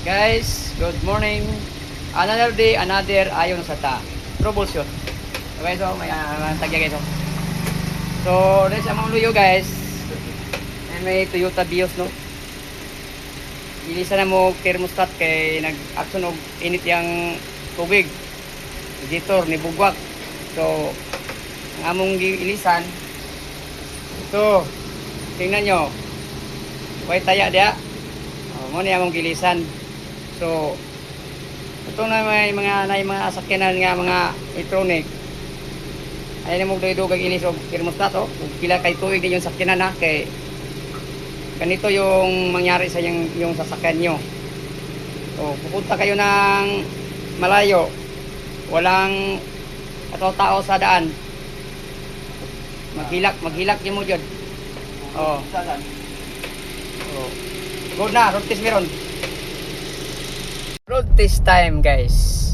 Guys, good morning. Another day, another ayon sa ta. Troubleshoot. Okay, so may tagya guys. So, there's among luyo guys. And may Toyota Vios no. Ilisa na mo thermostat kay nag-action og init yang tubig. Radiator ni bugwak. So, ang among ilisan. Ito. Tingnan nyo. Way taya dia. Mo ni among gilisan. So, ito na may mga sakyanan nga mga electronic. Ay na mo dugay ini so thermostat oh. Pila kay tuig din yung sakyanan ha kay ganito yung mangyari sa yung sasakyan nyo. So, pupunta kayo ng malayo. Walang tao sa daan. Maghilak yun mo dyan. Oh. Oh. Good na, road test meron. Road test time guys.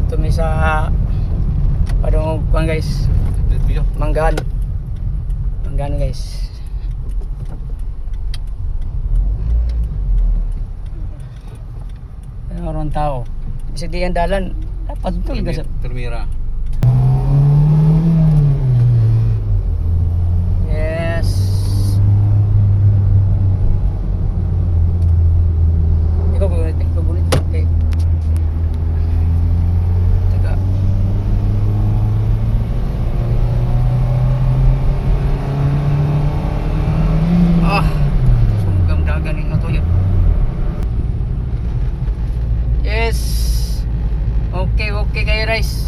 Ito may sa padong kuan guys. Manggahan guys. Ano orang tao? Bisa di dalan dapat betul guys. Termira. Yes. Ikaw gulit. Okay. Teka. Sunggang dagan yung nato yun. Yes. Okay kayo guys.